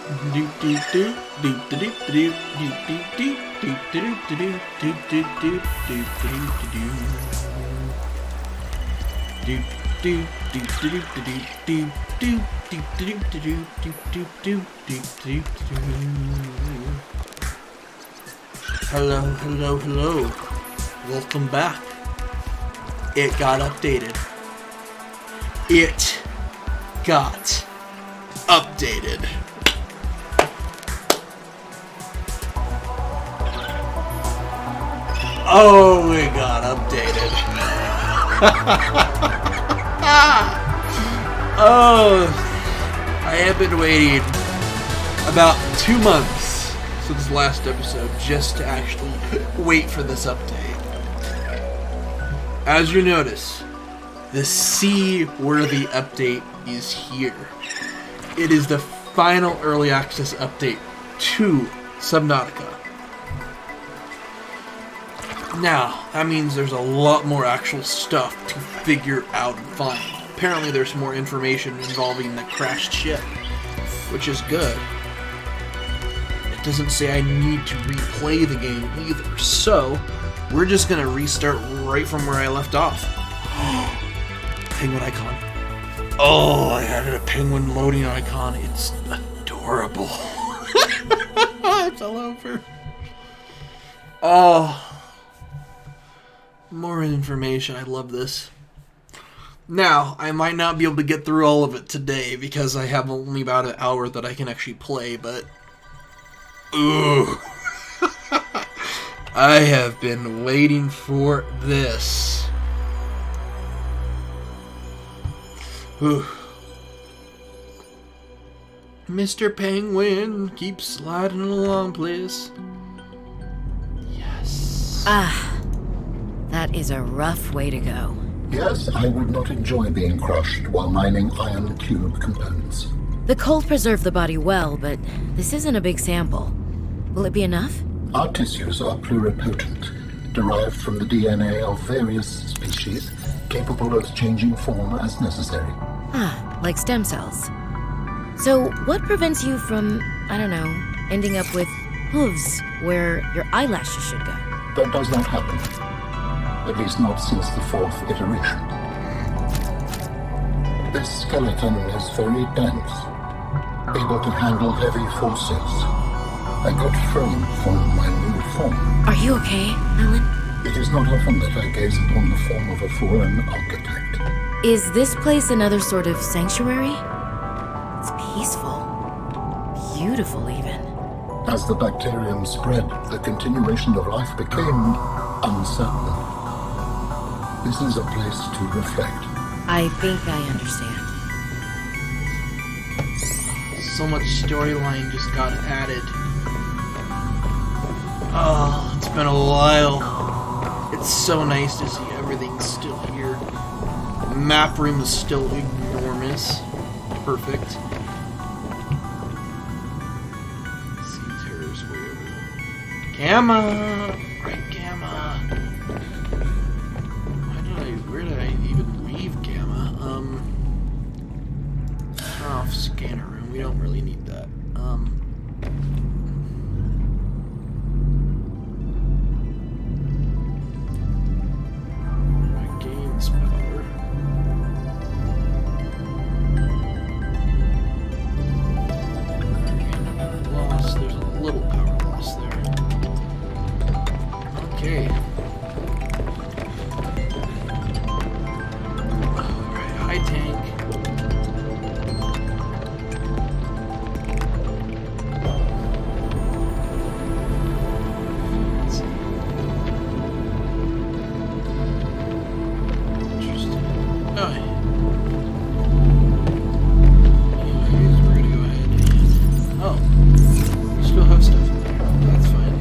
Hello, hello, hello. Welcome back. It got updated. It got updated. Oh, it got updated. Oh, I have been waiting about 2 months since last episode just to actually wait for this update. As you notice, the Seaworthy update is here. It is the final early access update to Subnautica. Now, that means there's a lot more actual stuff to figure out and find. Apparently there's more information involving the crashed ship, which is good. It doesn't say I need to replay the game either, so we're just gonna restart right from where I left off. Penguin icon. Oh, I added a penguin loading icon. It's adorable. It's all over. Oh. More information. I love this. Now, I might not be able to get through all of it today because I have only about an hour that I can actually play, but... Ooh. I have been waiting for this. Ooh. Mr. Penguin, keep sliding along, please. Yes. That is a rough way to go. Yes, I would not enjoy being crushed while mining iron cube components. The cold preserved the body well, but this isn't a big sample. Will it be enough? Our tissues are pluripotent, derived from the DNA of various species, capable of changing form as necessary. Like stem cells. So what prevents you from, I don't know, ending up with hooves where your eyelashes should go? That does not happen. At least not since the 4th iteration. This skeleton is very dense, able to handle heavy forces. A good frame for my new form. Are you okay, Alan? It is not often that I gaze upon the form of a fallen architect. Is this place another sort of sanctuary? It's peaceful. Beautiful, even. As the bacterium spread, the continuation of life became uncertain. This is a place to reflect. I think I understand. So much storyline just got added. Oh, it's been a while. It's so nice to see everything's still here. The map room is still enormous. Perfect. Caesar's way over there. Gamma! Right, Gamma. Where did I even leave Gamma? Turn off scanner room. We don't really need that. Gains power. Loss. There's a little power loss there. Okay. High tank. Let's see. Interesting. Oh, anyways, we're gonna go ahead and... Oh. We still have stuff in there. That's fine.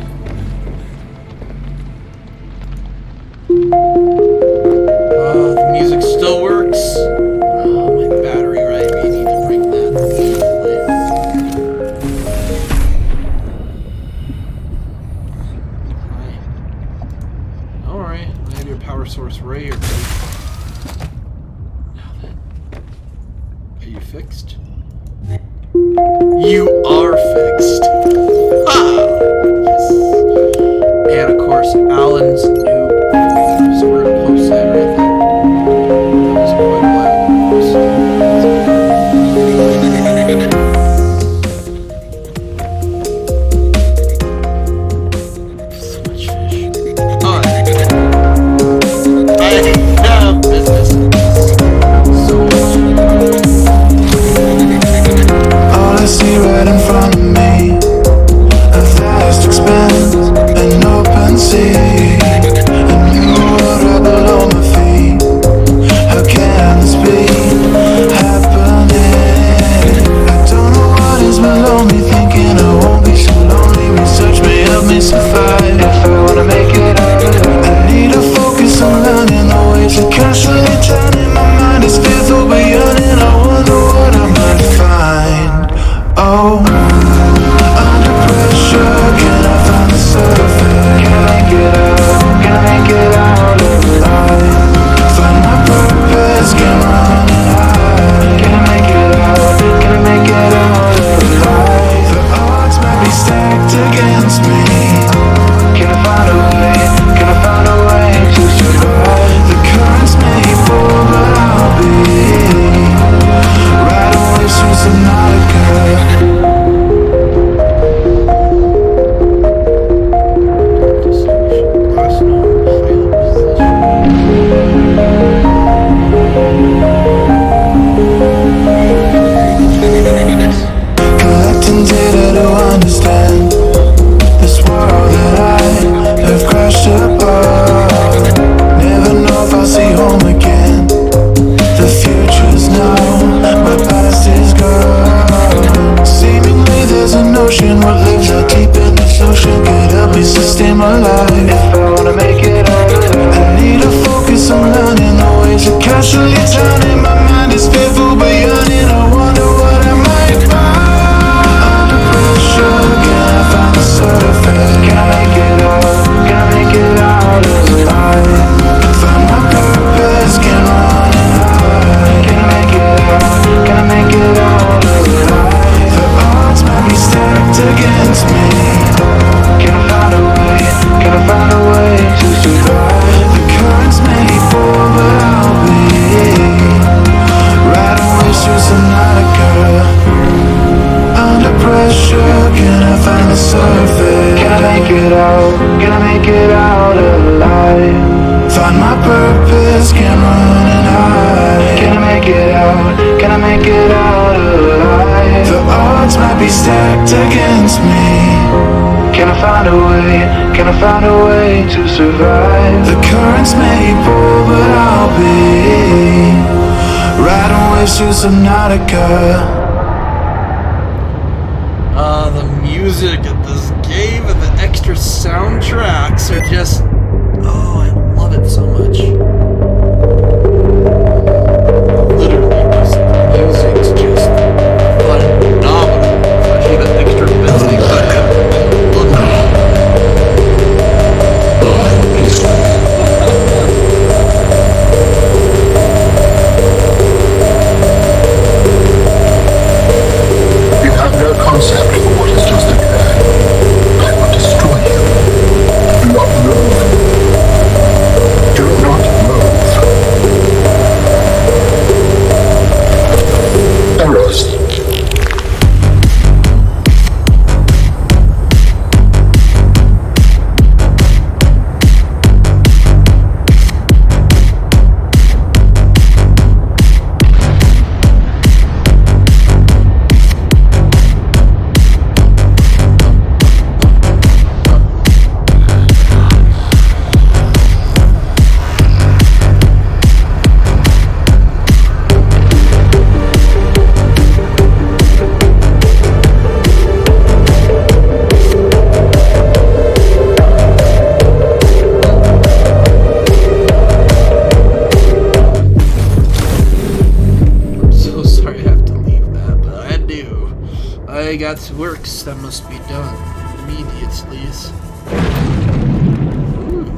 The music still works. Oh, my battery, right? We need to bring that. Alright, I have your power source right here, buddy. Now then. Are you fixed? You are fixed. Ah! Yes. And of course, Alan's new. So we're gonna post that right there. That was quite loud. So much fish. Oh, I have business. So much. All I see right in front of me, a vast expanse, an open sea, a new water below my feet. How can this be happening? I don't know what is below me, thinking I won't be so lonely. Research may help me survive if I wanna make it out alive. I need to focus on learning the ways that constantly turning. My mind is fearful but yearning. I wonder what I might find. Oh, under pressure, can I find the surface? Can I make it out? Can I make it out alive? Find my purpose, can run and hide. Can I make it out? Can I make it out alive? The odds might be stacked against me. Can I find a way? Can I find a way to survive? The currents may fall, but I'll be right away through Subnautica. Collecting data to understand this world that I have crashed apart. Never know if I'll see home again. The future's now, my past is gone. Seemingly there's an ocean, what lives out deep in this ocean could help me sustain my life if I wanna make it out alive. I need to focus on learning the ways that constantly turning. My mind is fearful but yearning. I wonder what I might find. Under pressure, can I find the surface? Can I make it out? Can I make it out alive? Find my purpose, can run and hide. Can I make it out? Can I make it out alive? The odds might be stacked against me. Can I find a way? Can I find a way to survive? The currents may fall, but I'll be right away through Subnautica. Under pressure, can I find the surface? Can I make it out? Can I make it out alive? Find my purpose, can run and hide. Can I make it out? Can I make it out alive? The odds might be stacked against me. Can I find a way? Can I find a way to survive? The currents may pull, but I'll be right away through Subnautica. The music of this game and the extra soundtracks are just... Oh, I love it so much. Literally, just the music's just phenomenal. Especially the extra bits they put in. Look at it. You have no concept for what has just occurred. I will destroy you. Do not move. Do not move. Eros. I got works that must be done immediately. Ooh,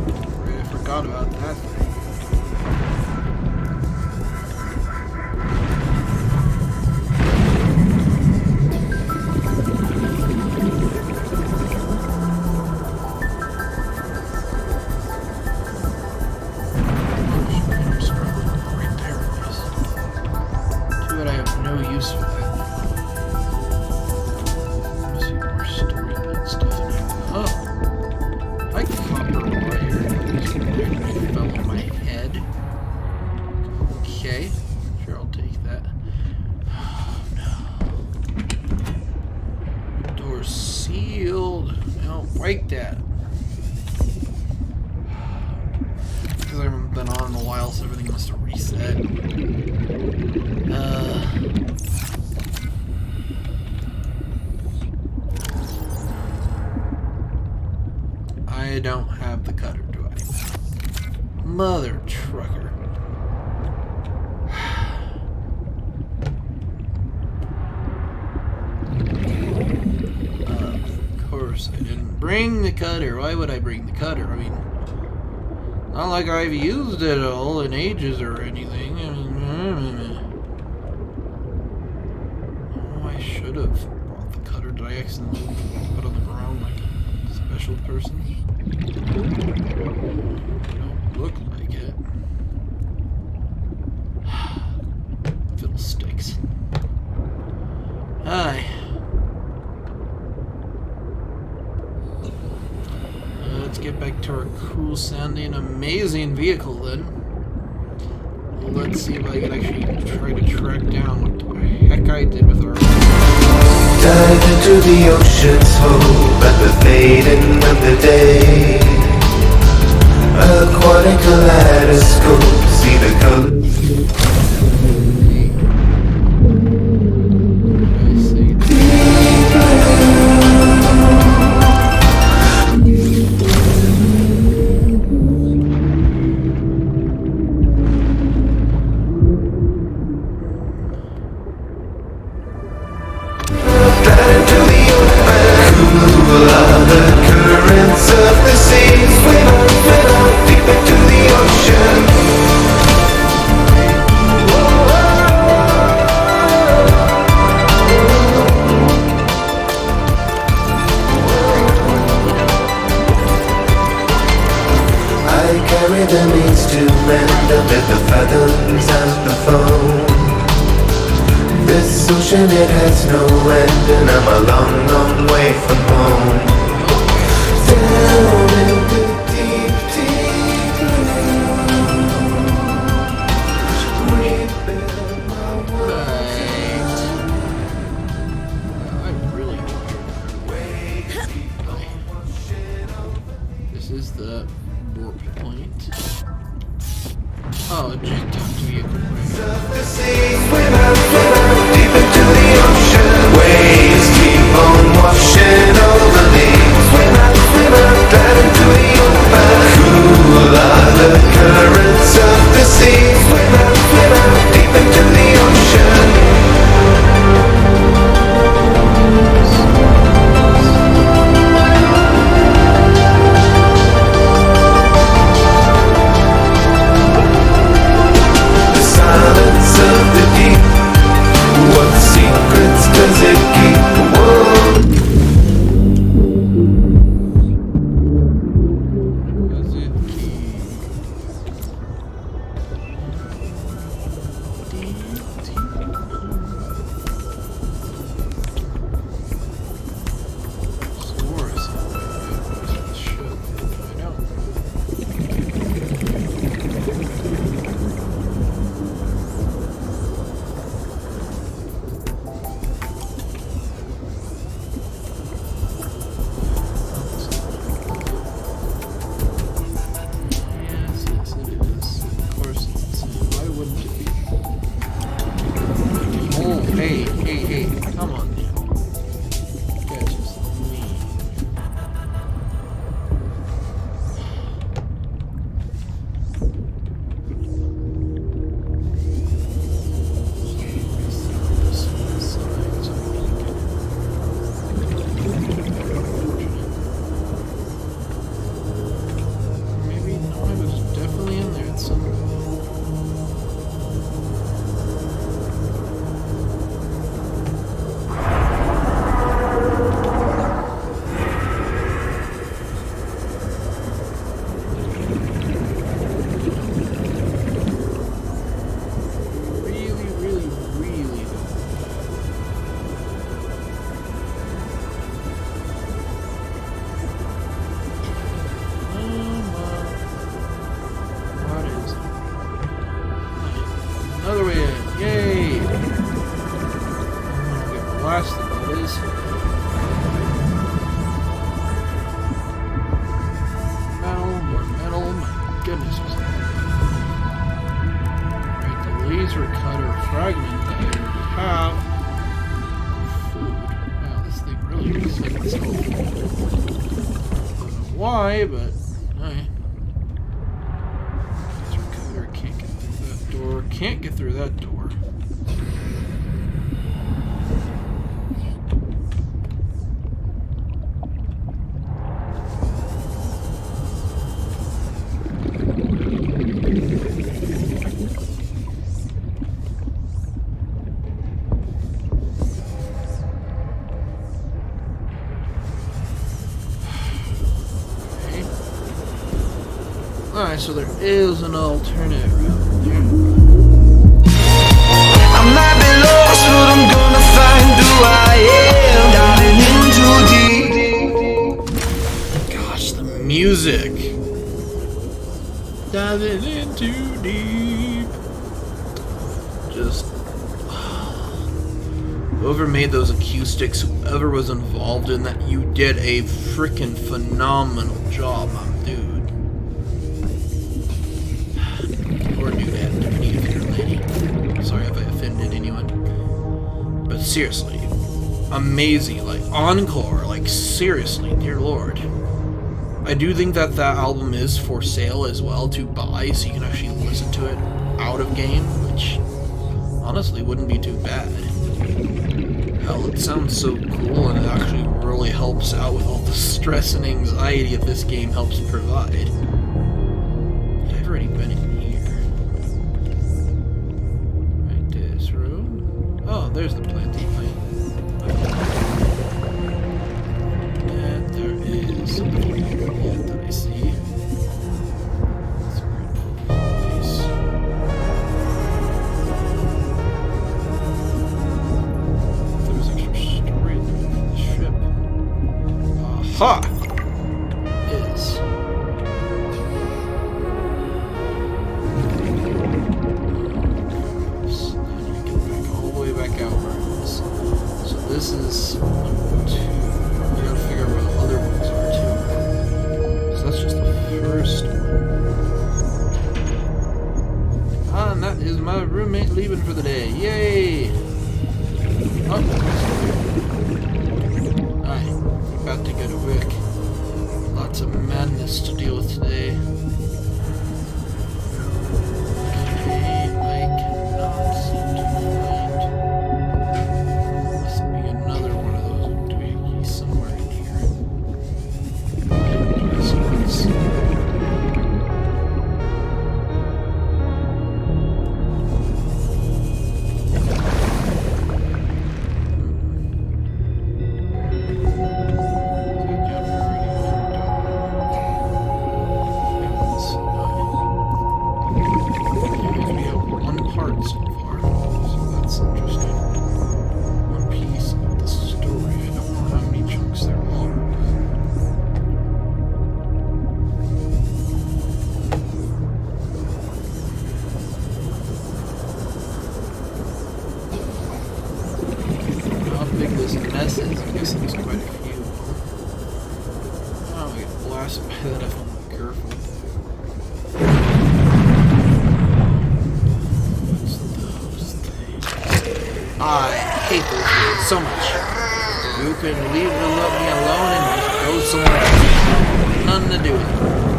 I forgot about that thing. Break that. Because I haven't been on in a while, so everything must have reset. I don't have the cutter, do I? Mother trucker. Of course I didn't bring the cutter. Why would I bring the cutter? I mean, not like I've used it all in ages or anything. I mean, oh, I should have brought the cutter. Did I accidentally put it on the ground like a special person? Don't look like it. Fiddlesticks. Hi. Let's get back to our cool sounding, amazing vehicle then. Let's see if I can actually try to track down what the heck I did with our... Dive into the ocean's hope at the fading of the day. Aquatic kaleidoscope, see the colors. The means to mend amid the fathoms and the foam. This ocean, it has no end, and I'm a long, long way from home. Down in the deep, deep blue, we build my I really This is the warp point. Oh, eject out to vehicle. the sea, swim out deep into the ocean. Waves keep on washing over me. Swim out, glide into the open. Cool are the currents of the sea. Swim out deep into the ocean. Hey, come on now. That's just mean. Maybe, no, it was definitely in there at some point. Another way in. Yay! I'm gonna get blasted, that is. fragment that I have. Food. Wow, this thing really looks like it's helpful. Don't know why, but alright. Recorder can't get through that door. Can't get through that door. Alright, so there is an alternate route here. I might be lost, but I'm gonna find who I am. Diving in too deep. Gosh, the music. Diving in too deep. Just whoever made those acoustics, whoever was involved in that, you did a freaking phenomenal job, dude. Or dudette, depending if you're a lady. Sorry if I offended anyone. But seriously, amazing. Like, encore. Like, seriously, dear lord. I do think that that album is for sale as well to buy, so you can actually listen to it out of game, which honestly wouldn't be too bad. Hell, it sounds so cool, and it actually really helps out with all the stress and anxiety that this game helps provide. I've already been in here. Right, this room. Oh, there's the planting plant. And there is a plant that I see. That's a great place. There was extra story in the ship. Aha! Is. This is 1, 2. We gotta figure out where the other ones are too. So that's just the first one. Ah, and that is my roommate leaving for the day. Yay! Oh. Alright, about to go to work. Lots of madness to deal with today. Okay, I cannot seem to find. Another one of those doohickey somewhere in here. We have one part so far, so that's interesting. One piece of the story. I don't know how many chunks there are. How big this mess is? I guess there's quite a few. Oh, I get blasted by that if I'm not careful. What's those things? I hate those things so much. You can leave me alone and just go somewhere else. Nothing to do with it.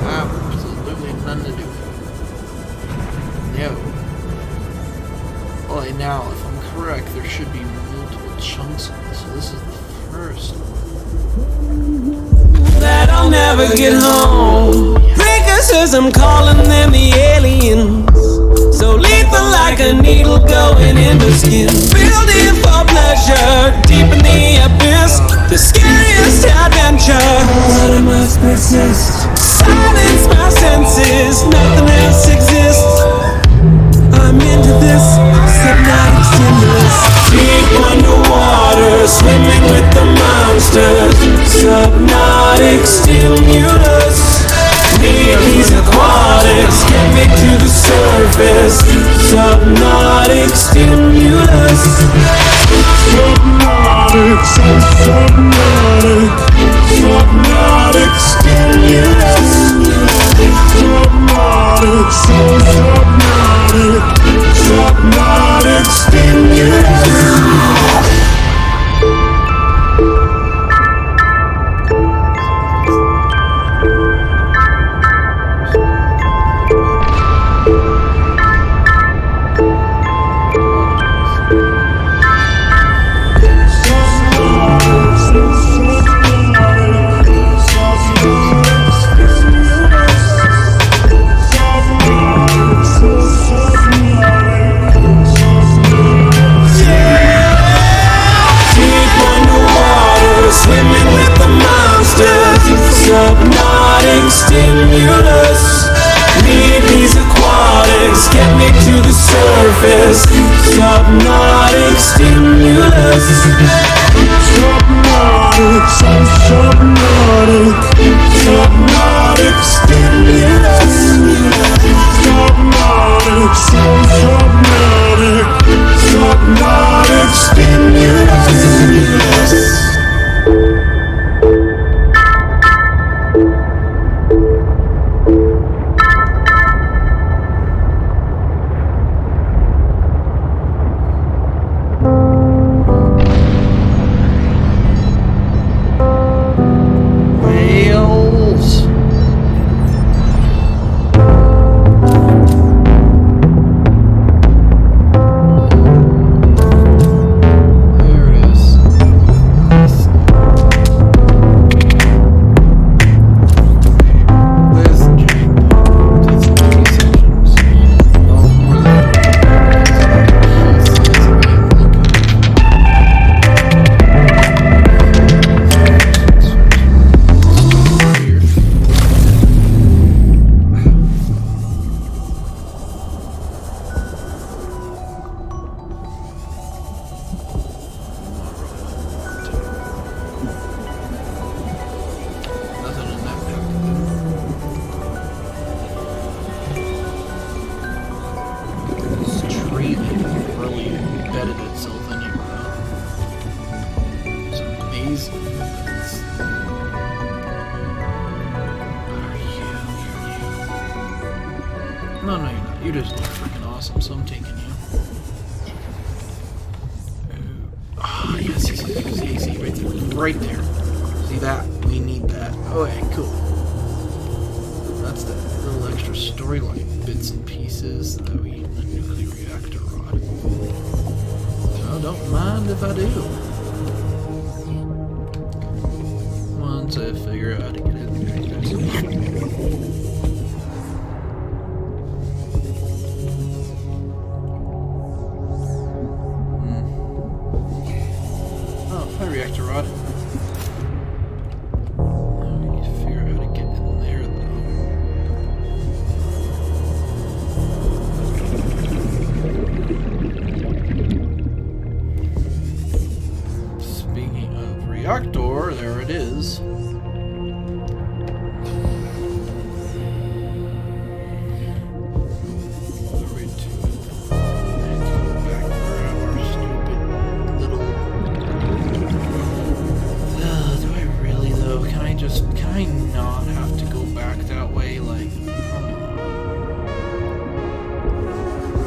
Absolutely nothing to do with it. No. Well, now, if I'm correct, there should be multiple chunks of this. So this is the first one. That I'll never get home. Precursors, I'm calling them the aliens. So lethal like a needle going into skin. Building for pleasure, deep in the abyss. The scariest adventure. But I must persist. Silence my senses, nothing else exists. I'm into this hypnotic stimulus. Deep underwater, swimming with the monsters. Hypnotic stimulus. Need these aquatics, get me to the surface. Hypnotic stimulus. Hypnotic, so hypnotic. Hypnotic stimulus. Hypnotic, so hypnotic. Hypnotic stimulus. surface. Subnautic stimulus. Subnautic, subnautic, subnautic stimulus. Subnautic, subnautic, subnautic stimulus. Whales. There it is. There's the jackpot. It's 20 sessions. Oh, more than nothing in that pack. This tree that really embedded itself in here. It's amazing. No, you're not. You just look freaking awesome, so I'm taking you. Ah, yes, see, right there. Right there. See that? We need that. Okay, cool. That's the little extra storyline bits and pieces that we... A nuclear reactor rod. So don't mind if I do. Once I figure out how to get it. Oh, my reactor rod. Now we need to figure out how to get in there, though. Speaking of reactor, there it is. Can I not have to go back that way? Like, come on.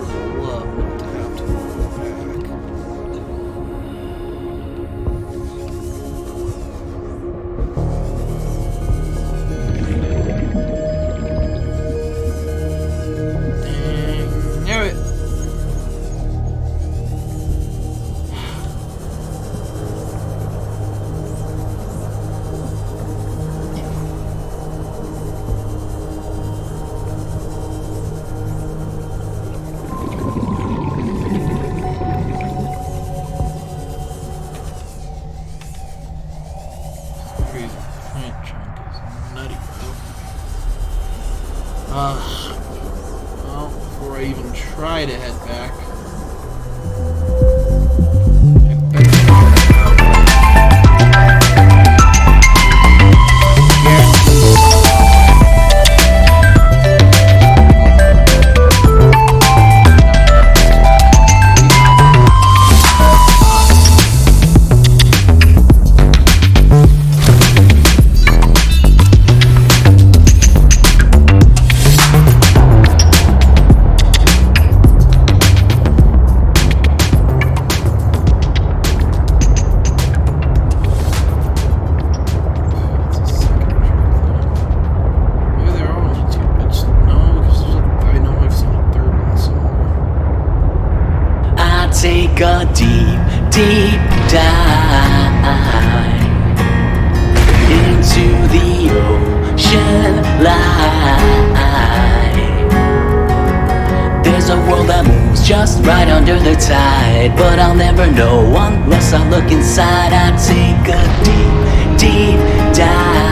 I'd love not to have to go back. Dang, knew it. Well, before I even try to head back, I better figure out. Take a deep, deep dive into the ocean light. There's a world that moves just right under the tide, but I'll never know unless I look inside. I take a deep, deep dive.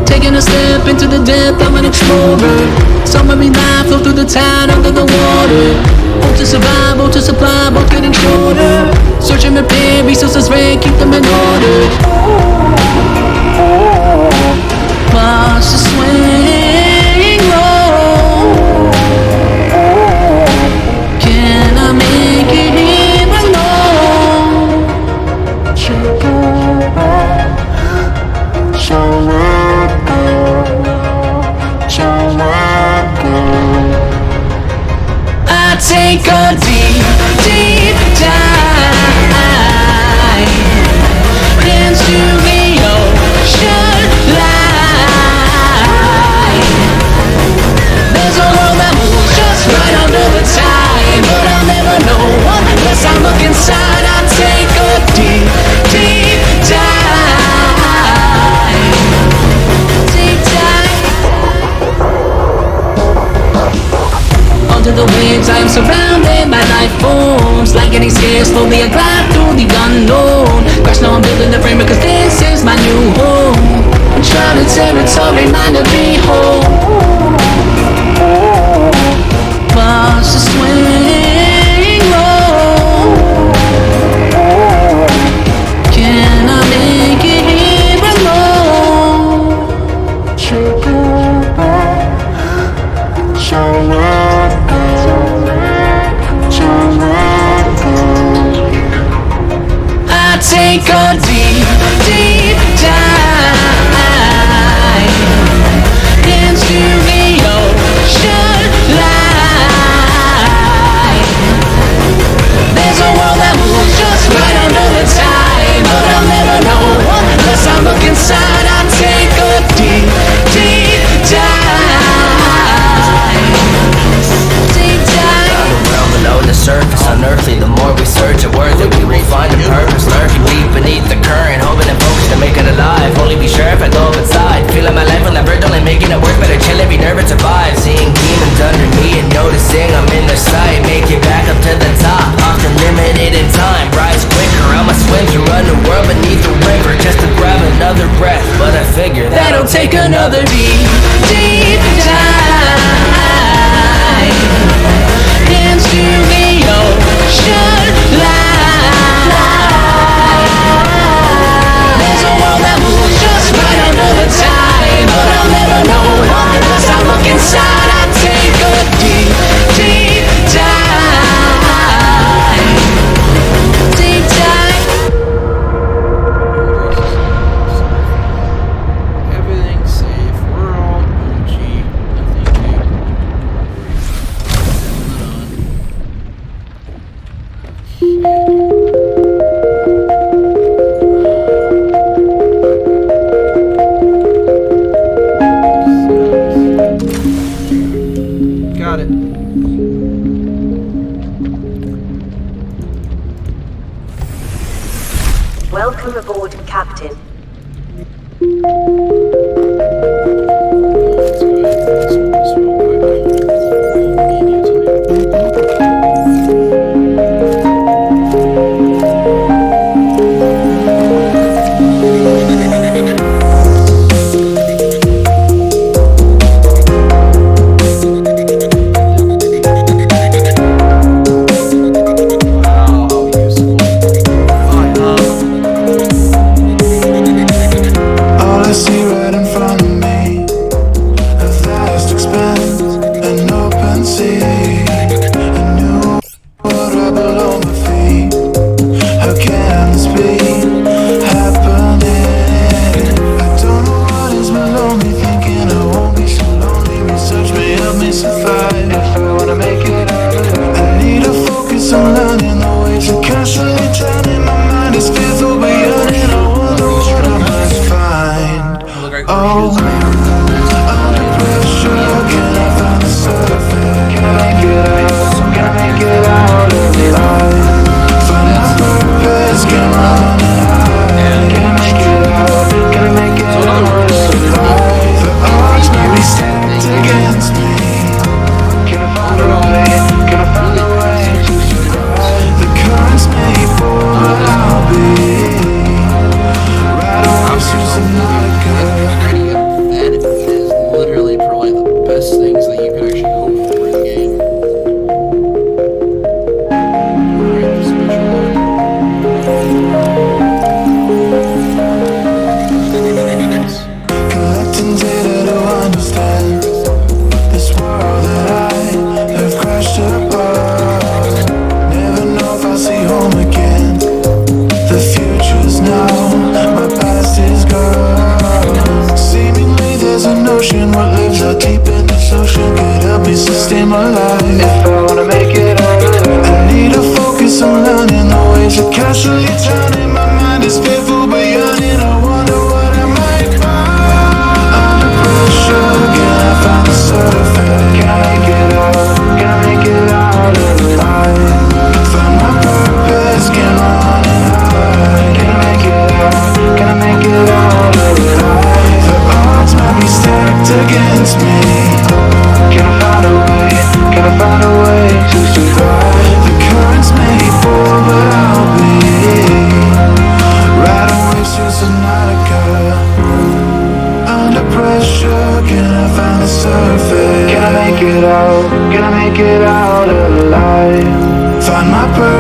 Taking a step into the depth, I'm an explorer. Submarine life flow through the tide under the water. Both to survive, both to supply, both getting shorter. Search and repair, resources rare, keep them in order. Watch the swing low. Can I make it even more? I take a deep, deep dive into the ocean light. There's a world that moves just right under the tide, but I'll never know unless I look inside. I take a deep, deep dive. Deep dive. Under the waves I am surrounded by life forms. Like any scare, slowly I glide through the unknown. Crash now I'm building the frame because this is my new home. Uncharted territory, mind to behold. Watch the swing low. Can I make it even more? I take a deep, deep dive into the ocean light. There's a world that moves just right under the tide, but I'll never know unless I look inside. I take a deep, deep dive. Deep dive. Well below the surface, unearthly. The more we search it, worthy, we will find a purpose. Lurking deep beneath the current, hoping and focus to make it alive. Only be sure if I go inside. Feeling my life on the verge, only making it work. Better chill every nerve and survive. Seeing demons under me and noticing I'm in their sight. Make it back up to the top, often limited in time. Rise quicker, I'ma swim through underworld beneath the river just to grab another breath. But I figure That'll take another deep, deep dive into the ocean light. There's a world that moves just right under the tide, but I'll never know unless I look inside. I take a deep, deep dive. Deep dive. Everything's safe. We're all Gucci. Nothing got it. Welcome aboard, Captain. Let's go ahead and smoke this real quick. Wow, how useful. All I see right in front of me, a vast expanse, an open sea, a new water below my feet. How can this be happening? I don't know what is below me, thinking I won't be so lonely. Research me, help me survive if I wanna make it out alive. I need to focus on learning the ways of constantly drowning. My mind is fearful beyond it. I wonder what I might find. Look like Oh, under pressure, can I find the surface? Can I make it out? Can I make it out of the light? Find my purpose, can I run and hide? Can I make it out? Can I make it out of the light? The odds may be stacked against me. Can I find a way? Can I find a way to survive? The currents may fall, but I'll be right on, choosing not a good.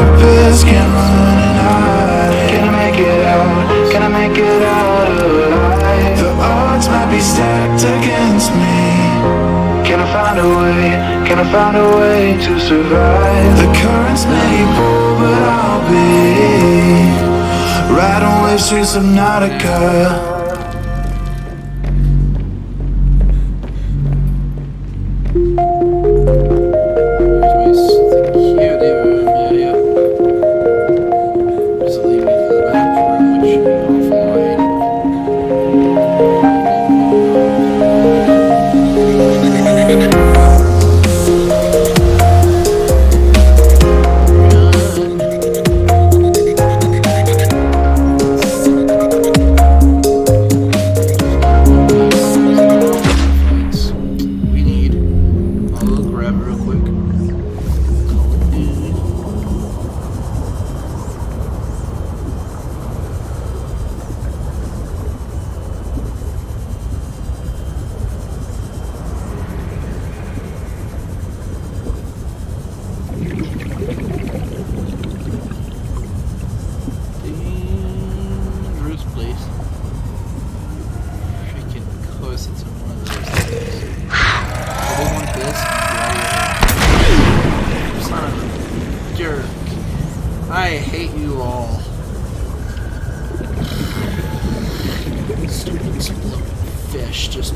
purpose, can't run and hide. Can I make it out? Can I make it out alive? The odds might be stacked against me. Can I find a way? Can I find a way to survive? The currents may pull, but I'll be riding wave streets of Nautica. I hate you all. Stupid exploding fish, just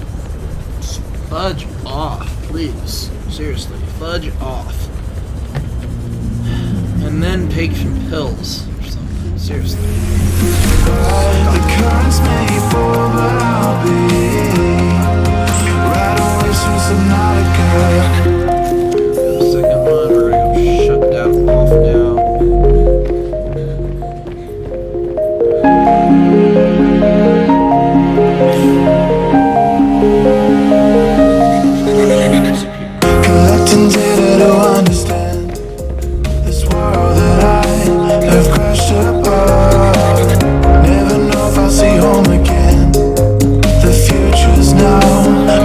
fudge off, please. Seriously, fudge off. And then take some pills or something. Seriously. The currents may fall, but I'll be right away through Subnautica. The second one, we're gonna go shut that off now. Collecting data to understand this world that I have crashed apart. Never know if I'll see home again. The future's now,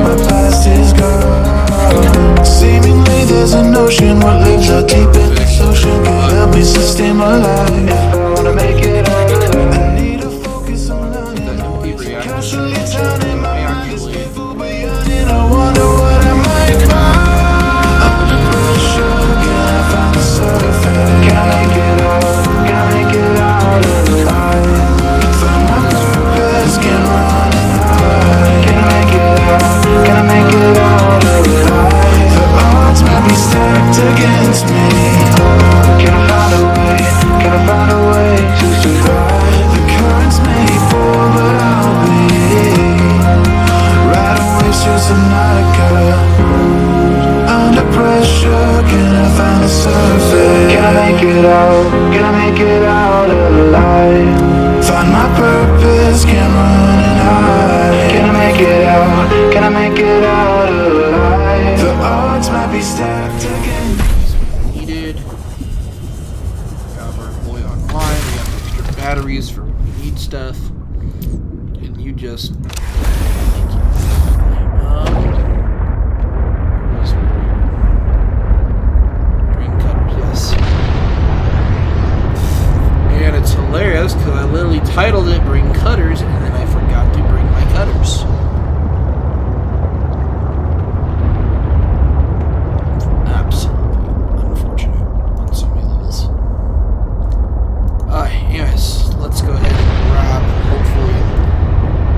my past is gone. Seemingly there's an ocean, what lives out deep in this ocean could help me sustain my life. If I wanna make it out, I need to focus on learning. Constantly turning my mind is faithful, but yearning. I wonder what I might find. Under pressure, can I find the surface? Can I make it out? Can I make it out alive? Find my purpose, can't run and hide. Can I make it out? Can I make it out alive? The odds might be stacked against me. Can I find a way? Can I find a way to survive? The currents may fall, but I'll be right away through Subnautica. Under pressure, can I find the surface? Can I make it out? Can I make it out alive? Find my purpose, can't run and hide. Can I make it out? Can I make it out alive? The odds might be stacked again. Needed. Got our boy online. We got extra batteries for need stuff. And you just. Bring cutters, yes. And it's hilarious because I literally titled it Bring Cutters and then I forgot to bring my cutters. Absolutely unfortunate on so many levels. Anyways, let's go ahead and grab, hopefully,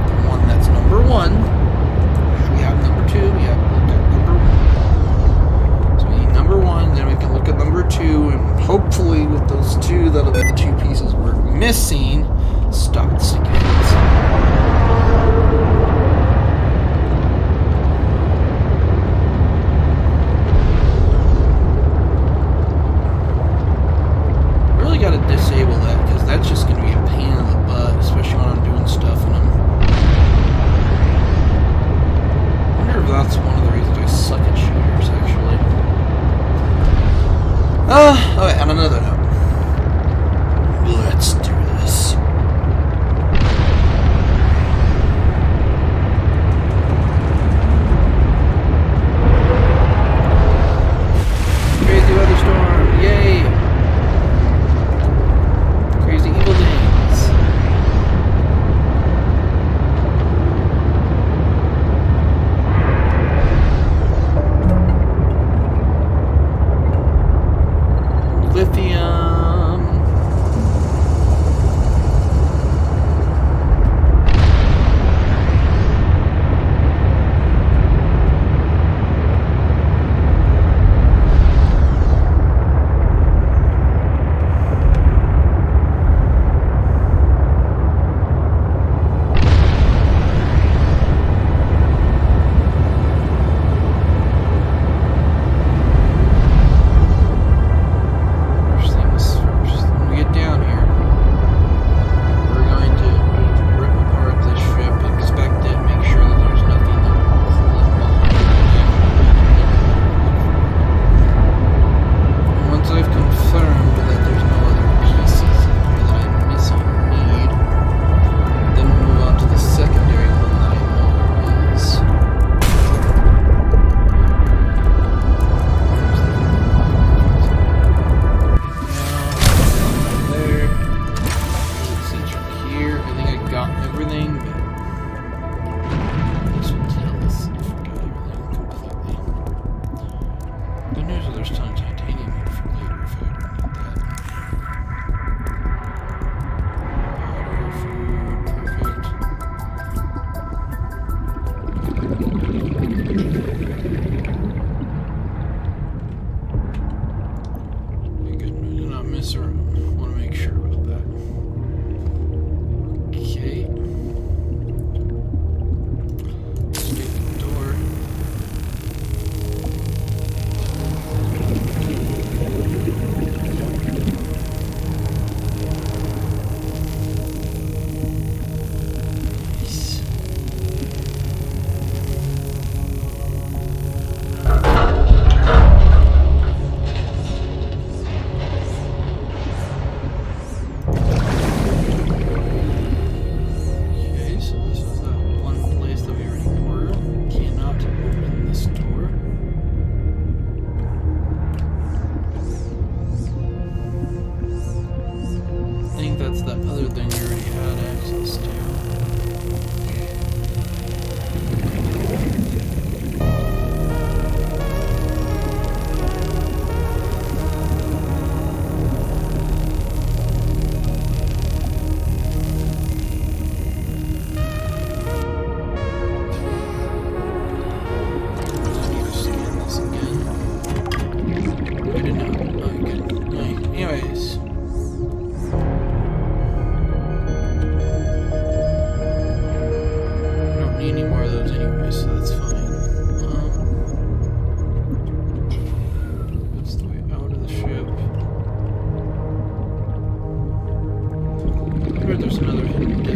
the one that's number one. We have number two, we have looked at number one. So we need number one, then we can look at number two, and hopefully with those two, that'll be the two pieces we're missing. Stop the sticky hands. Really got to disable that because that's just going to be a pain in the butt, especially when I'm doing stuff and I wonder if that's one of the reasons I suck at shooters, actually. Okay, on another note. Let's do this.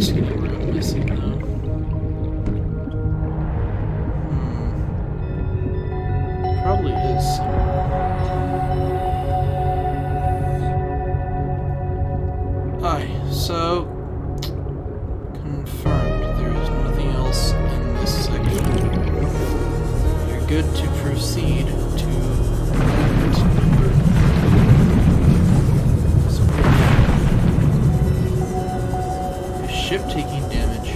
desk anywhere I'm missing though. Probably is somewhere. Aye, so confirmed. There is nothing else in this section. You're good to proceed to number. Is ship taking damage?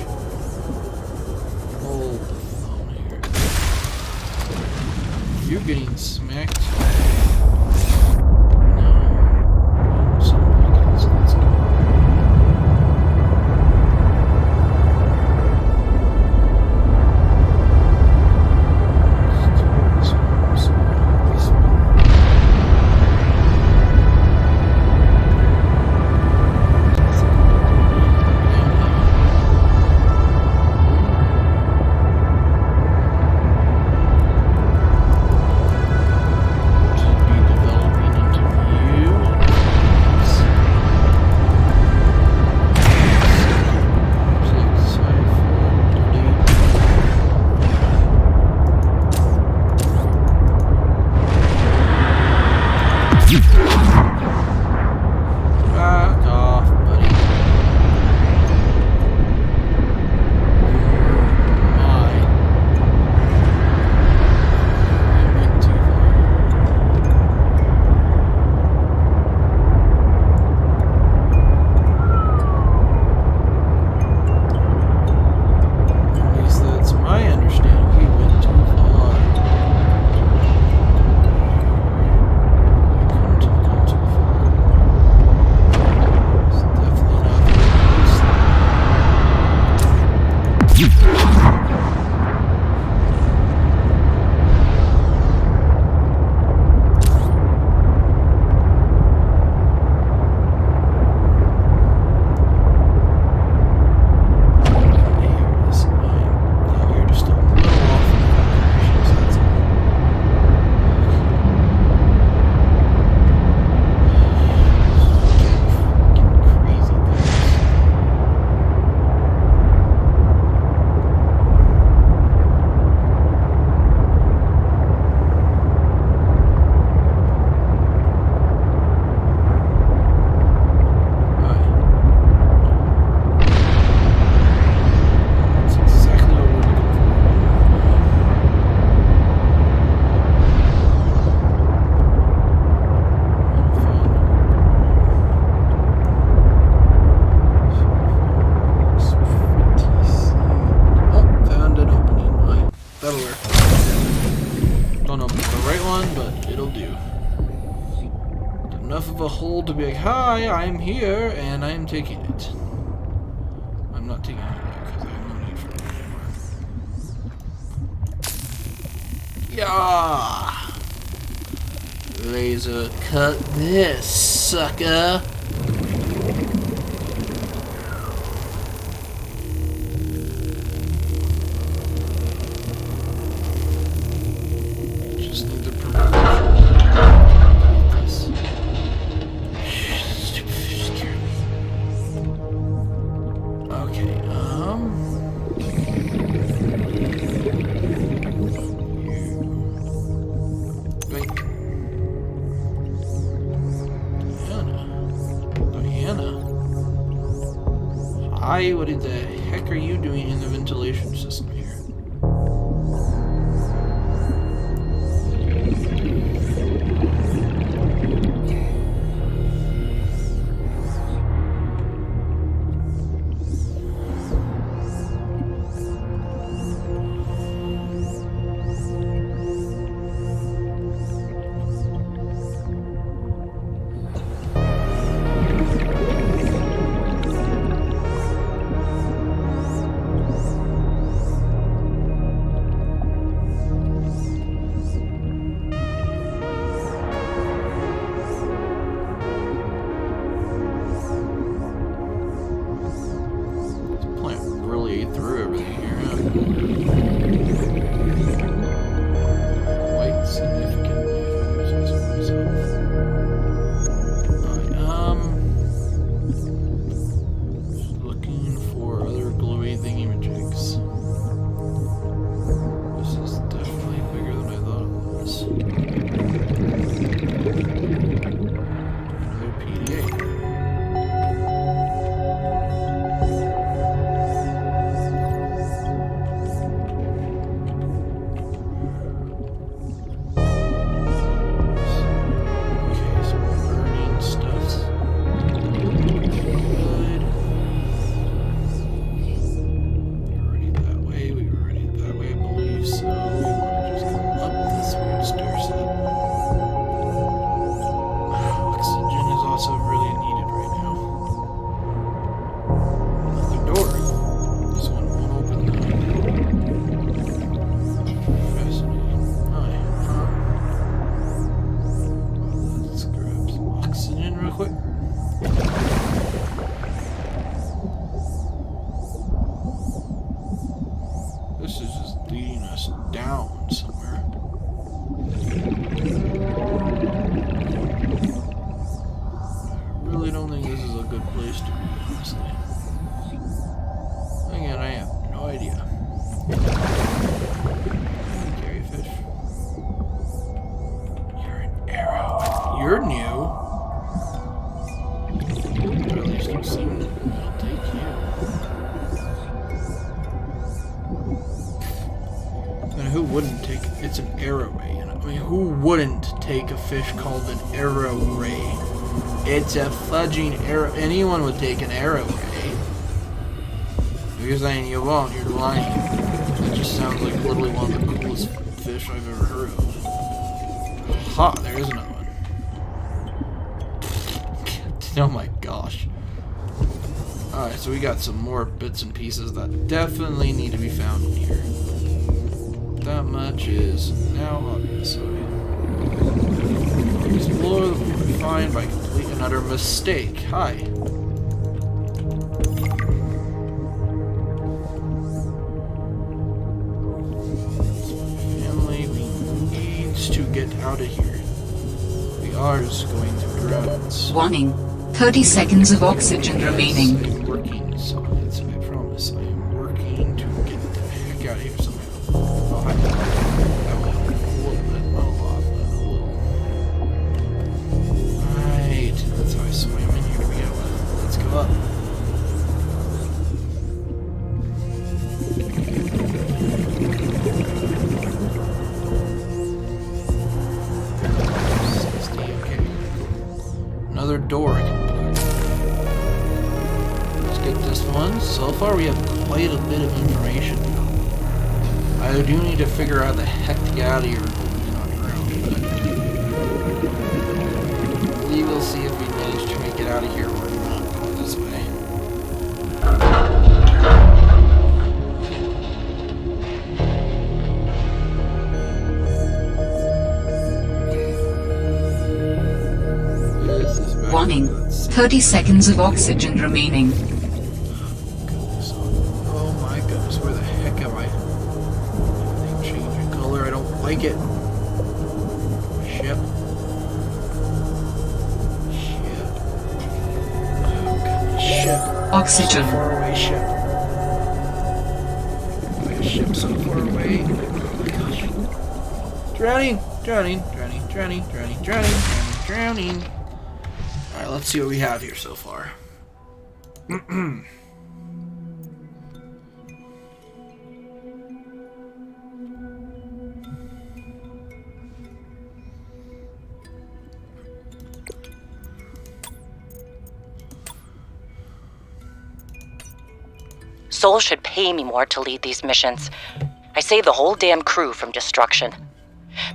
Hold the phone here. You're getting smacked. No. Some buckets, let's go. Back off, buddy. My. You went too far. At least that's my understanding. He went too far. Couldn't have gone too far. It's definitely not the We're just a little off in the calculations, that's all. Fucking crazy things. That's exactly what we're looking for. Oh, found an opening. Right, that'll work. Don't know if it's the right one, but it'll do. Enough of a hole to be like, hi, I'm here, and I'm taking it. I'm not taking it because I have no need for it anymore. Yeah! Laser cut this, sucker! Just need the permission. Stupid fish scared me. Okay, Wait. Diana. Hi, what the heck are you doing in the ventilation system here? don't think this is a good place to be, honestly. Again, I have no idea. Carry fish. You're an arrow. You're new. Or at least you seem to. I'll take you. And who wouldn't take? It's an arrow ray. You know? I mean, who wouldn't take a fish called an arrow ray? It's a fudging arrow. Anyone would take an arrow ray. You're saying you won't. You're lying. That just sounds like literally one of the coolest fish I've ever heard of. Ha! There is another one. Oh my gosh. Alright, so we got some more bits and pieces that definitely need to be found in here. That much is now obvious. So explore the void. Find by complete and utter mistake. Hi. Family, we need to get out of here. We are just going through grounds. Warning. 30 seconds of oxygen remaining. I'm working, so it's, I promise. I am working to get the heck out of here somehow. Oh, hi. That went a little bit, not a lot, but a little. Right, that's how I swam in. Here we go. Let's go up. Okay. Another door I can plug. Let's get this one. So far we have quite a bit of information. I do need to figure out the heck to get out of here and hopefully not drown, but we will see if we manage to make it out of here or not this way. This is back. Warning. Let's see. 30 seconds of oxygen remaining. Goodness. Oh my goodness, where the heck am I? Everything changing color, I don't like it. Ship. Ship. Oh goodness, ship. Oxygen. So far away, ship. My ship so far away. Oh my gosh. Drowning, drowning, drowning, drowning, drowning, drowning, drowning. Alright, let's see what we have here so far. Sol should pay me more to lead these missions. I saved the whole damn crew from destruction.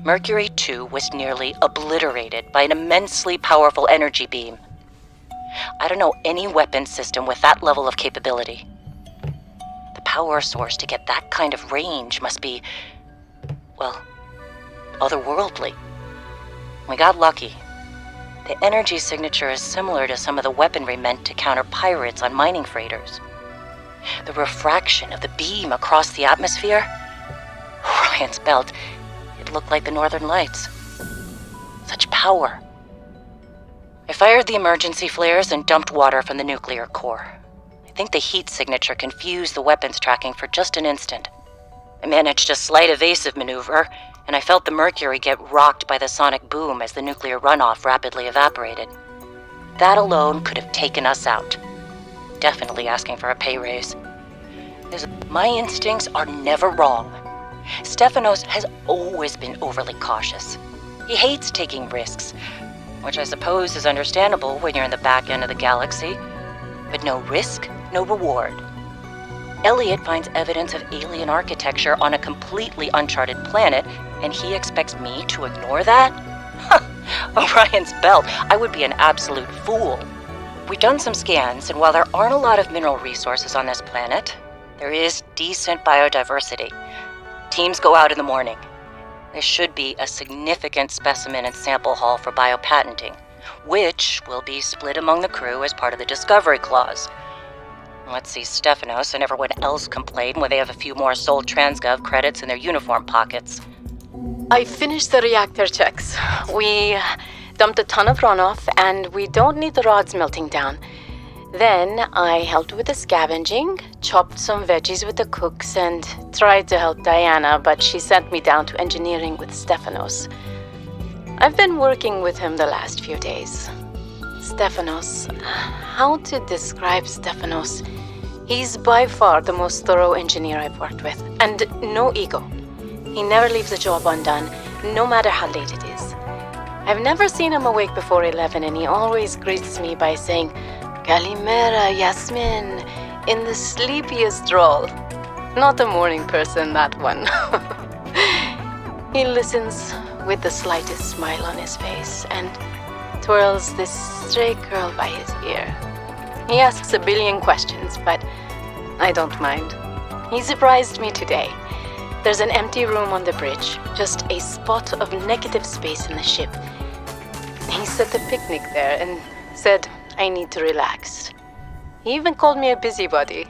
Mercury 2 was nearly obliterated by an immensely powerful energy beam. I don't know any weapon system with that level of capability. The power source to get that kind of range must be, well, otherworldly. We got lucky. The energy signature is similar to some of the weaponry meant to counter pirates on mining freighters. The refraction of the beam across the atmosphere? Orion's belt, it looked like the Northern Lights. Such power. I fired the emergency flares and dumped water from the nuclear core. I think the heat signature confused the weapons tracking for just an instant. I managed a slight evasive maneuver, and I felt the Mercury get rocked by the sonic boom as the nuclear runoff rapidly evaporated. That alone could have taken us out. Definitely asking for a pay raise. My instincts are never wrong. Stefanos has always been overly cautious. He hates taking risks, which I suppose is understandable when you're in the back end of the galaxy. But no risk, no reward. Elliot finds evidence of alien architecture on a completely uncharted planet, and he expects me to ignore that? Orion's belt, I would be an absolute fool. We've done some scans, and while there aren't a lot of mineral resources on this planet, there is decent biodiversity. Teams go out in the morning. There should be a significant specimen and sample haul for biopatenting, which will be split among the crew as part of the Discovery Clause. Let's see Stefanos and everyone else complain when they have a few more Sol Transgov credits in their uniform pockets. I finished the reactor checks. We dumped a ton of runoff, and we don't need the rods melting down. Then I helped with the scavenging, chopped some veggies with the cooks, and tried to help Diana, but she sent me down to engineering with Stefanos. I've been working with him the last few days. Stefanos. How to describe Stefanos? He's by far the most thorough engineer I've worked with, and no ego. He never leaves a job undone, no matter how late it is. I've never seen him awake before 11, and he always greets me by saying, Kalimera, Yasmin, in the sleepiest drawl. Not a morning person, that one. He listens with the slightest smile on his face and twirls this stray curl by his ear. He asks a billion questions, but I don't mind. He surprised me today. There's an empty room on the bridge, just a spot of negative space in the ship. He set a picnic there and said I need to relax. He even called me a busybody.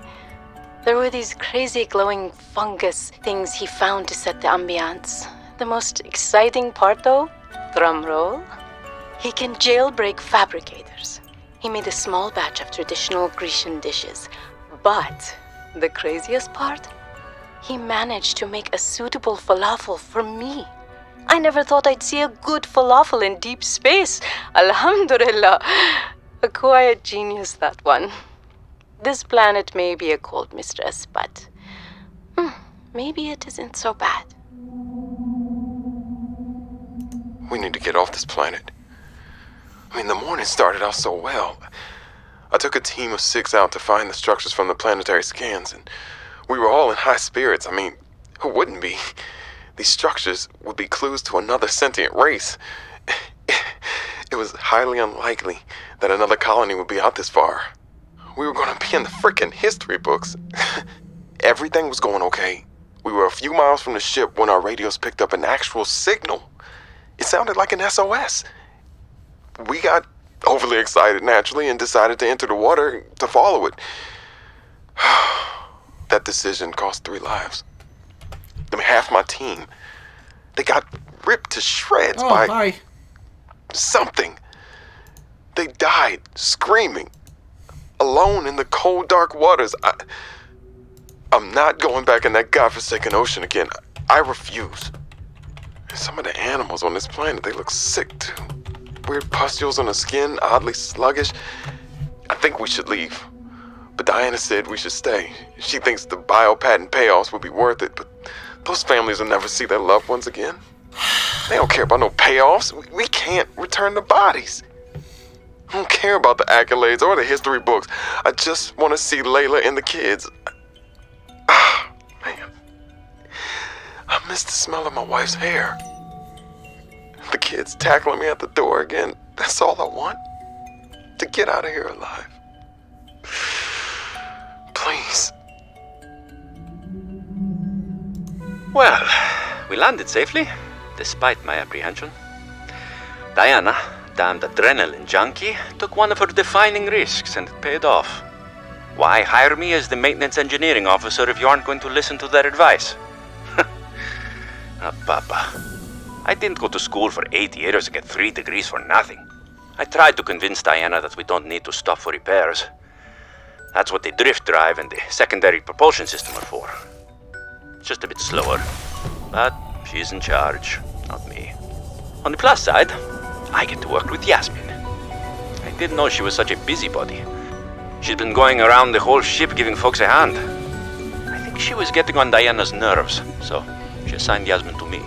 There were these crazy glowing fungus things he found to set the ambiance. The most exciting part, though, drum roll, he can jailbreak fabricators. He made a small batch of traditional Grecian dishes, but the craziest part? He managed to make a suitable falafel for me. I never thought I'd see a good falafel in deep space. Alhamdulillah. A quiet genius, that one. This planet may be a cold mistress, but maybe it isn't so bad. We need to get off this planet. I mean, the morning started out so well. I took a team of 6 out to find the structures from the planetary scans, and we were all in high spirits. I mean, who wouldn't be? These structures would be clues to another sentient race. It was highly unlikely that another colony would be out this far. We were going to be in the frickin' history books. Everything was going okay. We were a few miles from the ship when our radios picked up an actual signal. It sounded like an SOS. We got overly excited naturally and decided to enter the water to follow it. That decision cost 3 lives. I mean, half my team, they got ripped to shreds by something. They died screaming, alone in the cold, dark waters. I'm not going back in that godforsaken ocean again. I refuse. Some of the animals on this planet, they look sick too. Weird pustules on the skin, oddly sluggish. I think we should leave. But Diana said we should stay. She thinks the biopatent payoffs will be worth it, but those families will never see their loved ones again. They don't care about no payoffs. We can't return the bodies. I don't care about the accolades or the history books. I just want to see Layla and the kids. Man. I miss the smell of my wife's hair. The kids tackling me at the door again. That's all I want. To get out of here alive. Please. Well, we landed safely, despite my apprehension. Diana, damned adrenaline junkie, took one of her defining risks and it paid off. Why hire me as the maintenance engineering officer if you aren't going to listen to their advice? Papa, I didn't go to school for 8 years to get 3 degrees for nothing. I tried to convince Diana that we don't need to stop for repairs. That's what the drift drive and the secondary propulsion system are for. It's just a bit slower, but she's in charge, not me. On the plus side, I get to work with Yasmin. I didn't know she was such a busybody. She'd been going around the whole ship giving folks a hand. I think she was getting on Diana's nerves, so she assigned Yasmin to me.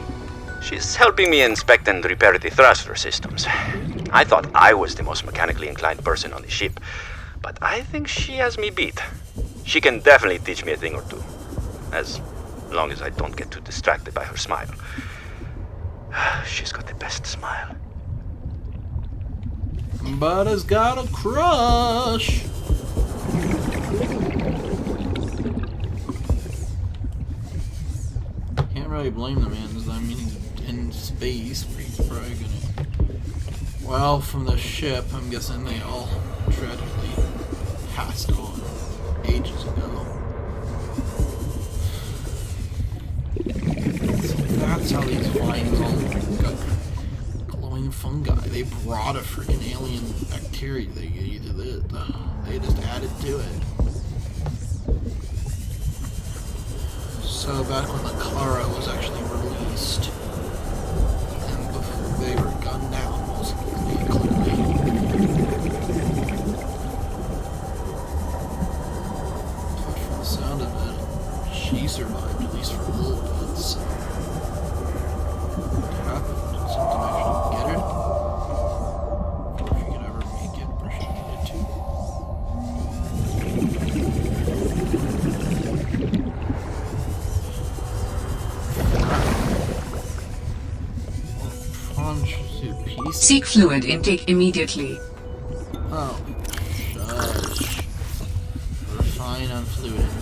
She's helping me inspect and repair the thruster systems. I thought I was the most mechanically inclined person on the ship, but I think she has me beat. She can definitely teach me a thing or two, as long as I don't get too distracted by her smile. She's got the best smile. But has got a crush. Can't really blame the man, because I mean he's in space, but he's probably gonna. Well, from the ship, I'm guessing they all tragically passed on ages ago. So that's how these vines all got glowing alien fungi. They brought a freaking alien bacteria. They just added to it. So back when the Clara was actually released, and before they were gunned down, most clearly. But from the sound of it, she survived at least for a little bit. So what happened? Did something actually get her? Or if you could ever make it where she needed to. Seek fluid intake immediately. Oh, shush. We're fine on fluid intake.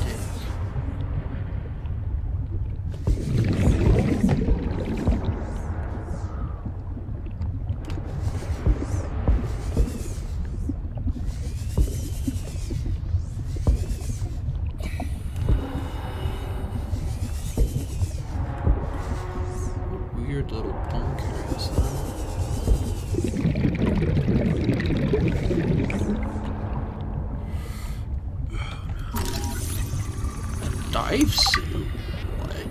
Weird little bunker is that? Dive suit? What?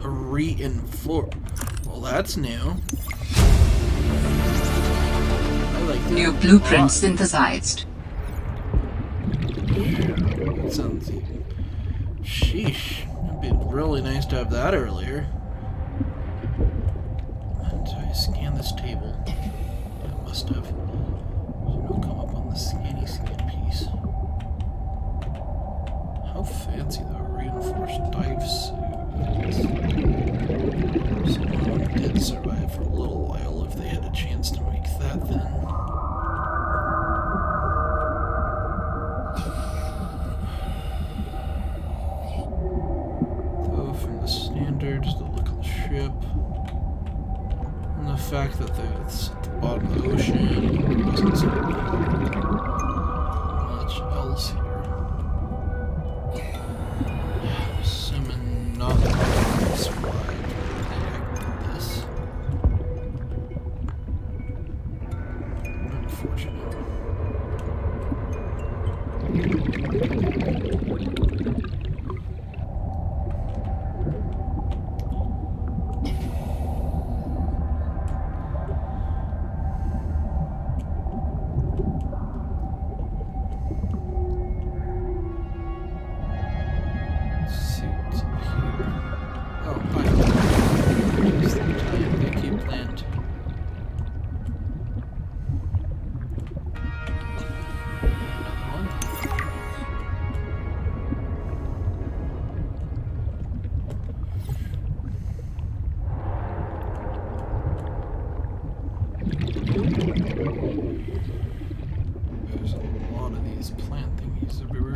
A reinforced. Well, that's new. I like that. New blueprint synthesized. That sounds even. Sheesh. It'd be really nice to have that earlier. So I scan this table. It must have. It'll come up on the scan piece. How fancy though, reinforced dive suit. Someone did survive for a little while if they had a chance to make that then. Though from the standards, the look of the ship, and the fact that it's at the bottom of the ocean, doesn't seem to be much else here. Assuming not survived this. Unfortunate. There's a lot of these plant thingies everywhere.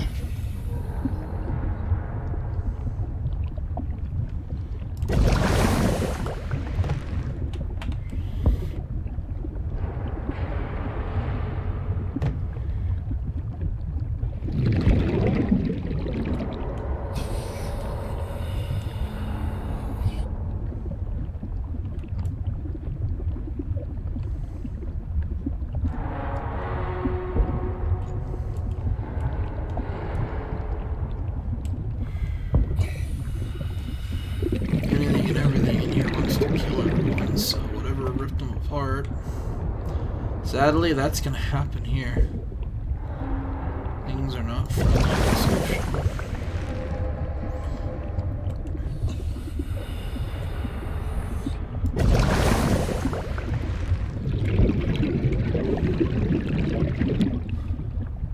So whatever ripped them apart. Sadly, that's gonna happen here. Things are not friendly in this ocean.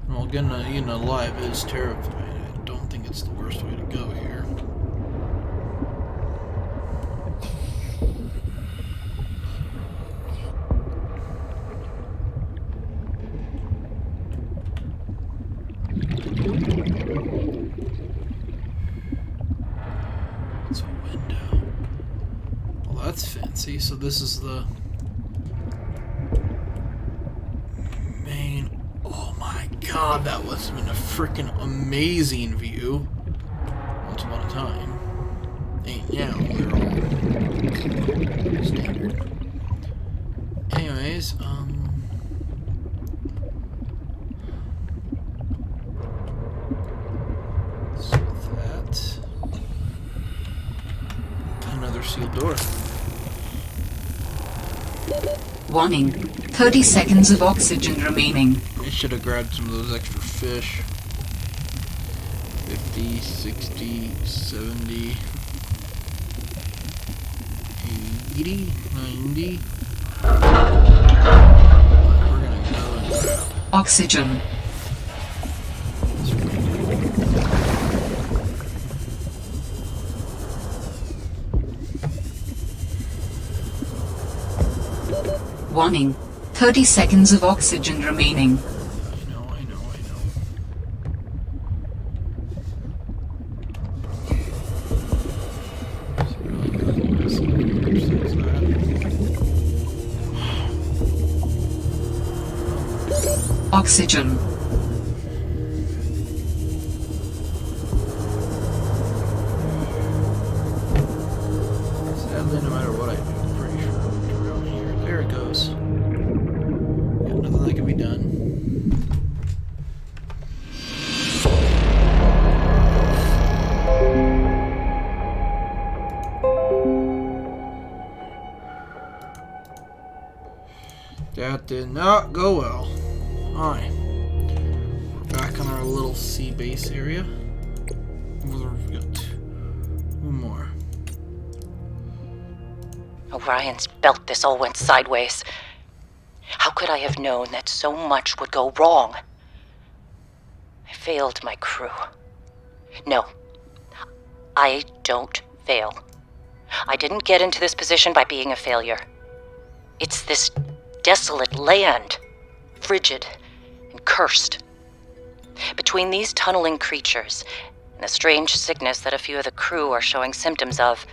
Well, getting eaten alive is terrifying. I don't think it's the worst way to go here. It's a window. Well, that's fancy. So this is the main. Oh my god, that was been a freaking amazing view. Once upon a time. Ain't now. They're all standard. anyways, so that another sealed door. Warning. 30 seconds of oxygen remaining. I should have grabbed some of those extra fish. 50, 60, 70, 80, 90. We're gonna go and grab oxygen. Warning. 30 seconds of oxygen remaining. I know. Oxygen. Sadly, no matter what I do, I'm pretty sure I'm gonna go here. There it goes. Yeah, nothing that can be done. That did not go well. Alright. We're back on our little sea base area. We've got two more. Orion's belt, this all went sideways. How could I have known that so much would go wrong? I failed my crew. No, I don't fail. I didn't get into this position by being a failure. It's this desolate land, frigid and cursed. Between these tunneling creatures and the strange sickness that a few of the crew are showing symptoms of,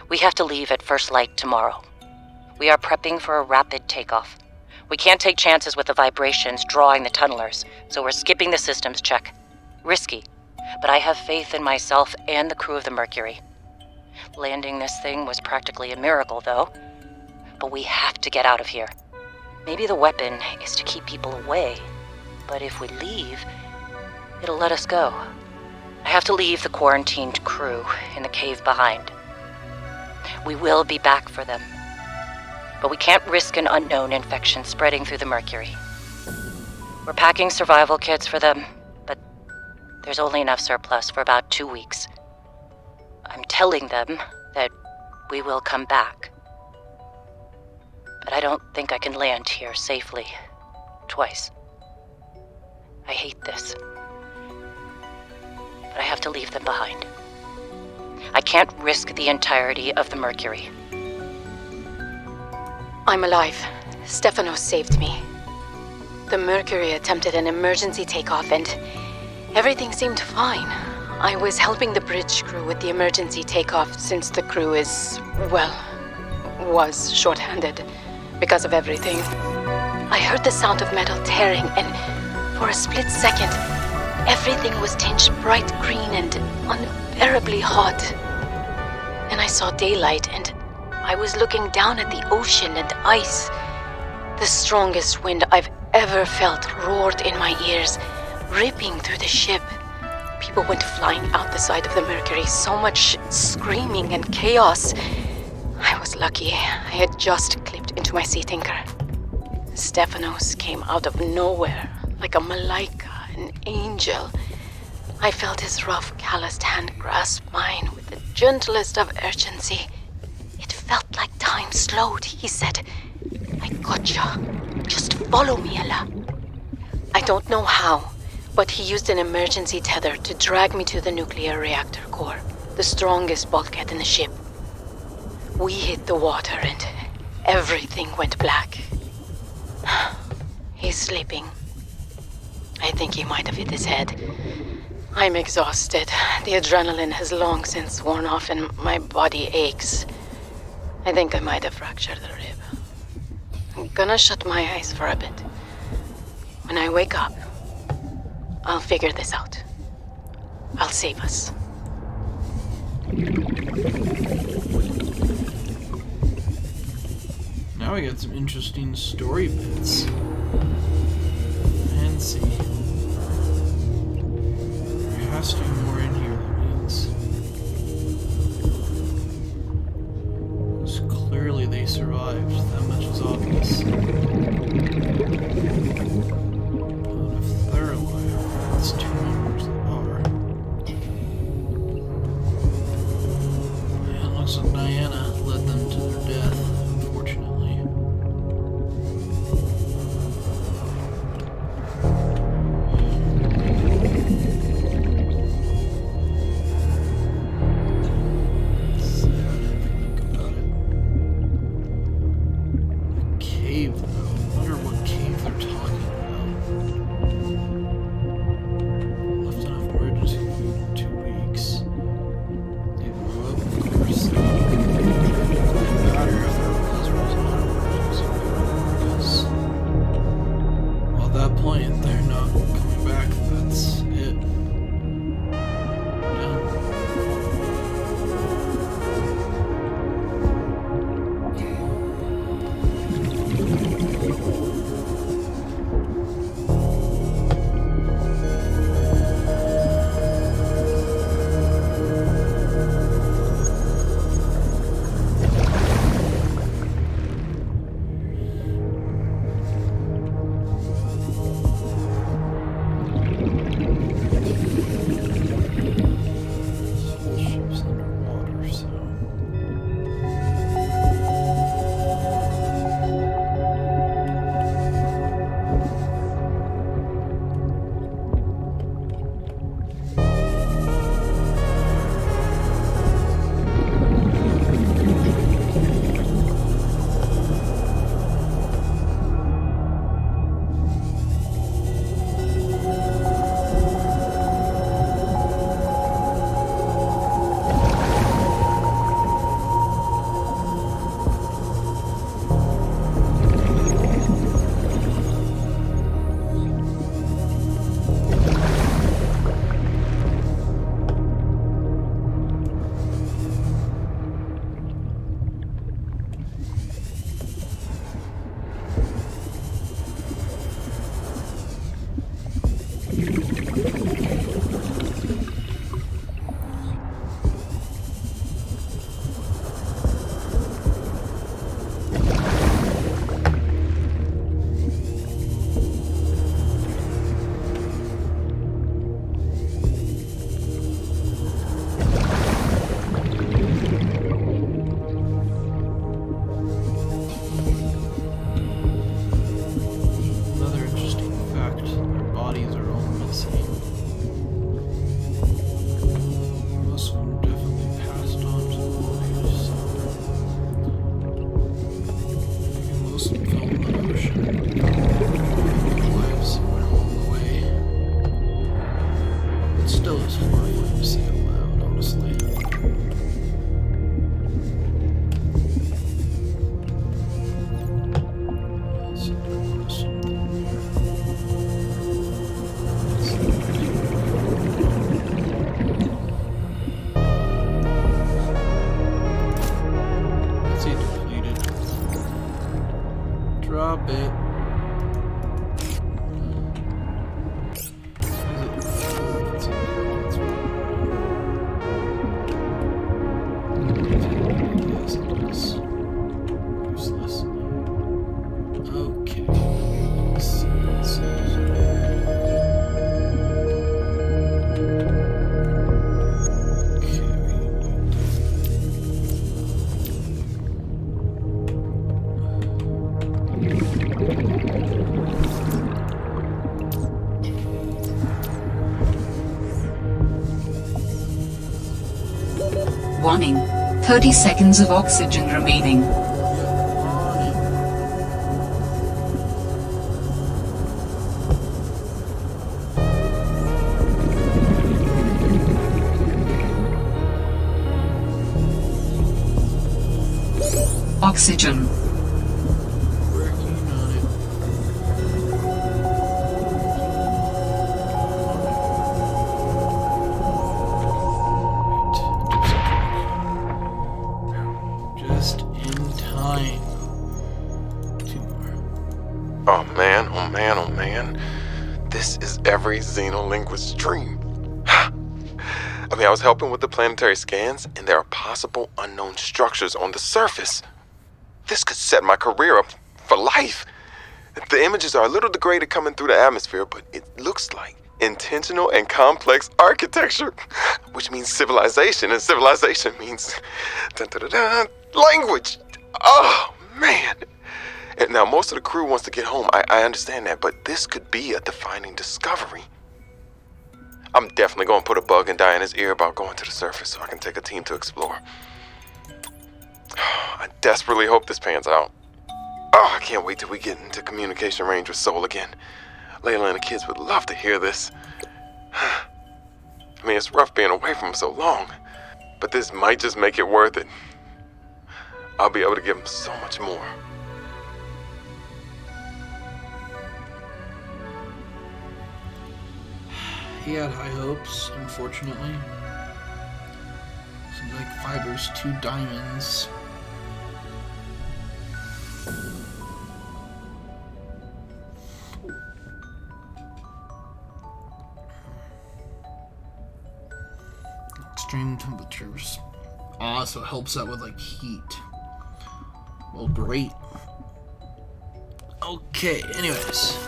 we have to leave at first light tomorrow. We are prepping for a rapid takeoff. We can't take chances with the vibrations drawing the tunnelers, so we're skipping the systems check. Risky, but I have faith in myself and the crew of the Mercury. Landing this thing was practically a miracle, though. But we have to get out of here. Maybe the weapon is to keep people away, but if we leave, it'll let us go. I have to leave the quarantined crew in the cave behind. We will be back for them, but we can't risk an unknown infection spreading through the Mercury. We're packing survival kits for them, but there's only enough surplus for about 2 weeks. I'm telling them that we will come back. But I don't think I can land here safely twice. I hate this. But I have to leave them behind. I can't risk the entirety of the Mercury. I'm alive. Stefanos saved me. The Mercury attempted an emergency takeoff and everything seemed fine. I was helping the bridge crew with the emergency takeoff since the crew was short-handed because of everything. I heard the sound of metal tearing and for a split second, everything was tinged bright green and unbearably hot. Then I saw daylight and I was looking down at the ocean and ice. The strongest wind I've ever felt roared in my ears, ripping through the ship. People went flying out the side of the Mercury, so much screaming and chaos. I was lucky. I had just clipped into my sea tinker. Stefanos came out of nowhere, like a malaika, an angel. I felt his rough, calloused hand grasp mine with the gentlest of urgency. It felt like time slowed, he said. I gotcha. Just follow me, Ella. I don't know how, but he used an emergency tether to drag me to the nuclear reactor core, the strongest bulkhead in the ship. We hit the water and everything went black. He's sleeping. I think he might have hit his head. I'm exhausted. The adrenaline has long since worn off and my body aches. I think I might have fractured the rib. I'm gonna shut my eyes for a bit. When I wake up, I'll figure this out. I'll save us. now we got some interesting story bits. And see. There has to be more in here, that means. Because clearly they survived. That much is obvious. But if they're alive, that's two numbers that are. And it looks like Diana led them to their death, unfortunately. Cave, though. I wonder what cave they're talking about. Left enough emergency food in 2 weeks. They blew up, of course. Matter if there was or was not emergency food. Because, well, at that point, they're not coming back. That's it. Done. This whole ship's underwater, so. Another interesting fact, their bodies are all missing. Most of them definitely passed on to the void, so I think most of them fell in the ocean. Alive somewhere along the way. It still is horrifying to say out loud, honestly. So there was something Let's see, depleted. Drop it. Yes, it is. Useless. Okay. Let's see what it says. Okay, Warning. 30 seconds of oxygen remaining. Oxygen. Working on it. Just in time. This is every xenolinguist's dream. I mean, I was helping with the planetary scans, and there are possible unknown structures on the surface. This could set my career up for life. The images are a little degraded coming through the atmosphere, but it looks like intentional and complex architecture, which means civilization, and civilization means language. Oh, man. And now, most of the crew wants to get home. I understand that, but this could be a defining discovery. I'm definitely going to put a bug in Diana's ear about going to the surface so I can take a team to explore. I desperately hope this pans out. Oh, I can't wait till we get into communication range with Sol again. Layla and the kids would love to hear this. I mean, it's rough being away from them so long, but this might just make it worth it. I'll be able to give them so much more. He had high hopes, unfortunately. Seems like Fiber's 2 diamonds. Extreme temperatures. Ah, so it helps out with, like, heat. Well, great. Okay, anyways.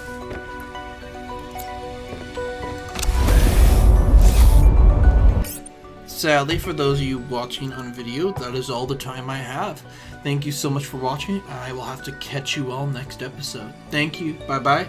Sadly, for those of you watching on video, that is all the time I have. Thank you so much for watching. I will have to catch you all next episode. Thank you. Bye-bye.